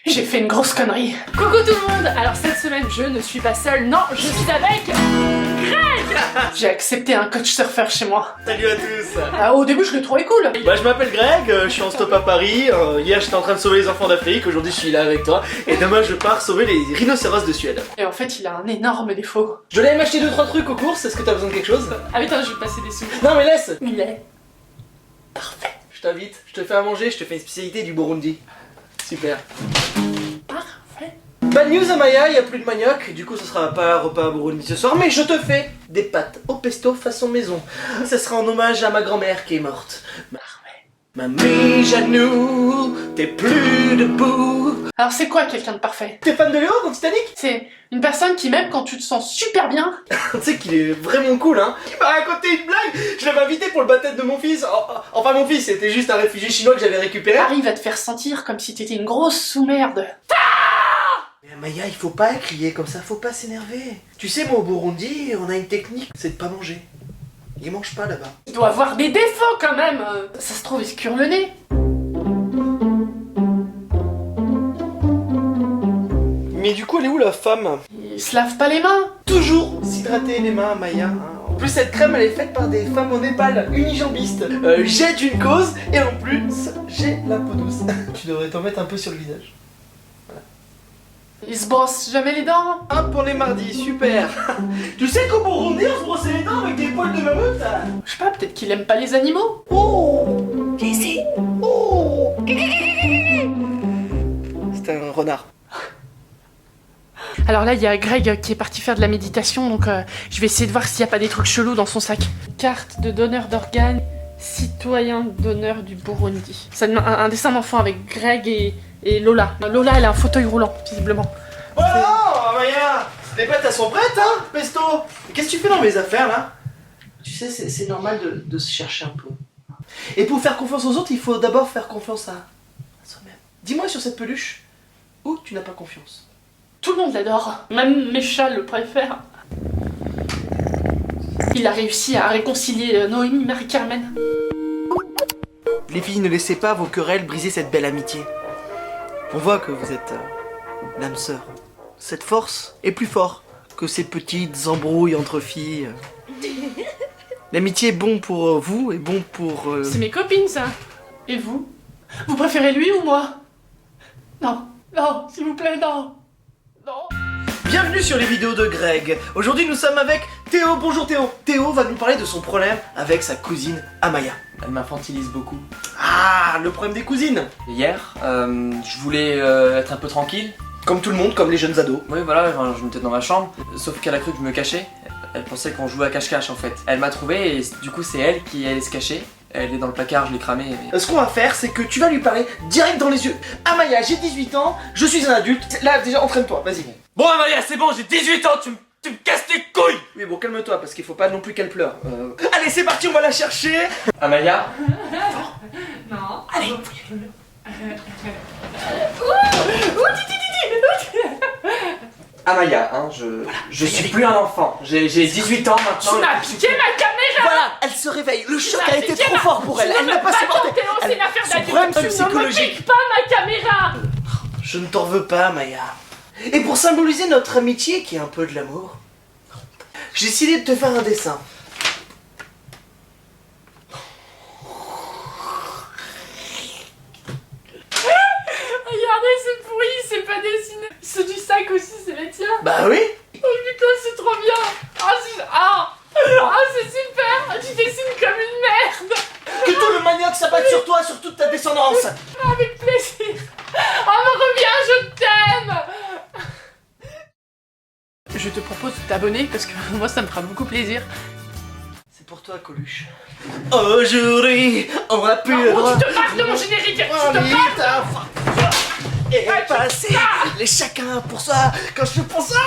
J'ai fait une grosse connerie. Coucou tout le monde. Alors cette semaine, je ne suis pas seule, non, je suis avec Greg. J'ai accepté un coach surfeur chez moi. Salut à tous. Au début, je le trouvais cool. Bah je m'appelle Greg, je suis en stop à Paris. Hier j'étais en train de sauver les enfants d'Afrique, aujourd'hui je suis là avec toi. Et demain je pars sauver les rhinocéros de Suède. Et en fait, il a un énorme défaut. Je voulais m'acheter 2-3 trucs aux courses, est-ce que t'as besoin de quelque chose? Ah mais attends, je vais passer des sous. Non mais laisse. Il est parfait. Je t'invite, je te fais à manger, je te fais une spécialité du Burundi. Super. Parfait. Bad news Amaya, il y a plus de manioc, du coup ce sera pas un repas à Burundi ce soir, mais je te fais des pâtes au pesto façon maison. Ça sera en hommage à ma grand-mère qui est morte. Mamie Janou, t'es plus debout. Alors c'est quoi quelqu'un de parfait? T'es fan de Léo dans Titanic? C'est une personne qui m'aime quand tu te sens super bien. Tu sais qu'il est vraiment cool hein. Il m'a raconté une blague. Je l'avais invité pour le baptême de mon fils. Enfin mon fils, c'était juste un réfugié chinois que j'avais récupéré. Arrive à te faire sentir comme si t'étais une grosse sous-merde. Mais Maya, il faut pas crier comme ça, faut pas s'énerver. Tu sais moi au Burundi, on a une technique, c'est de pas manger. Ils mangent pas là-bas. Il doit avoir des défauts quand même. Ça se trouve, il se cure le nez. Mais du coup elle est où la femme? Il se lave pas les mains. Toujours s'hydrater les mains Maya hein. En plus cette crème elle est faite par des femmes au Népal, unijambistes. J'ai d'une cause et en plus j'ai la peau douce. Tu devrais t'en mettre un peu sur le visage. Il se brosse jamais les dents. Un pour les mardis, super. Tu sais qu'au Burundi on se brossait les dents avec des poils de mammouth. Je sais pas, peut-être qu'il aime pas les animaux. Oh, ici. Oh. C'était un renard. Alors là, il y a Greg qui est parti faire de la méditation, donc je vais essayer de voir s'il y a pas des trucs chelous dans son sac. Carte de donneur d'organes, citoyen d'honneur du Burundi. C'est un dessin d'enfant avec Greg et Lola. Lola, elle a un fauteuil roulant, visiblement. Oh non, Maya, les pâtes elles sont prêtes hein, Pesto. Qu'est-ce que tu fais dans mes affaires là? Tu sais, c'est normal de se chercher un peu. Et pour faire confiance aux autres, il faut d'abord faire confiance à soi-même. Dis-moi sur cette peluche, où tu n'as pas confiance? Tout le monde l'adore, même mes chats le préfèrent. Il a réussi à réconcilier Noémie, Marie-Carmen. Les filles, ne laissez pas vos querelles briser cette belle amitié. On voit que vous êtes l'âme sœur. Cette force est plus forte que ces petites embrouilles entre filles. L'amitié est bon pour vous et bon pour... C'est mes copines, ça. Et vous? Vous préférez lui ou moi? Non, non, s'il vous plaît, non. Non. Bienvenue sur les vidéos de Greg. Aujourd'hui nous sommes avec Théo. Bonjour Théo. Théo va nous parler de son problème avec sa cousine Amaya. Elle m'infantilise beaucoup. Ah, le problème des cousines. Hier, je voulais être un peu tranquille. Comme tout le monde, comme les jeunes ados. Oui, voilà, enfin, je me mettais dans ma chambre. Sauf qu'elle a cru que je me cachais. Elle pensait qu'on jouait à cache-cache en fait. Elle m'a trouvé et du coup c'est elle qui allait se cacher. Elle est dans le placard, je l'ai cramée. Ce qu'on va faire, c'est que tu vas lui parler direct dans les yeux. Amaya, j'ai 18 ans, je suis un adulte. Là, déjà, entraîne-toi, vas-y. Bon Amaya, c'est bon, j'ai 18 ans, tu me casses les couilles. Oui, bon, calme-toi, parce qu'il faut pas non plus qu'elle pleure. Allez, c'est parti, on va la chercher. Amaya. Non. Allez. Amaya, hein, je suis plus un enfant. J'ai 18 ans maintenant. Tu m'as piqué ma caméra. Voilà, elle se réveille. Le choc a été trop fort pour elle. Elle n'a pas supporté. C'est une affaire Son problème d'adulte. Tu ne me psychologique. piques pas ma caméra. Je ne t'en veux pas, Maya. Et pour symboliser notre amitié, qui est un peu de l'amour, j'ai décidé de te faire un dessin. Regardez, c'est pourri, c'est pas dessiné. Ceux du sac aussi, c'est les tiens. Bah oui. Oh putain, c'est trop bien. C'est super. Tu dessines comme une merde. Que tout le manioc s'abatte sur toi, sur toute ta descendance. Avec plaisir. Oh, reviens, je t'aime. Je te propose de t'abonner parce que moi, ça me fera beaucoup plaisir. C'est pour toi, Coluche. Aujourd'hui, on a plus le droit. Tu te marques de mon générique. Tu te marques. Et passer les chacun pour ça. Quand je fais pour ça.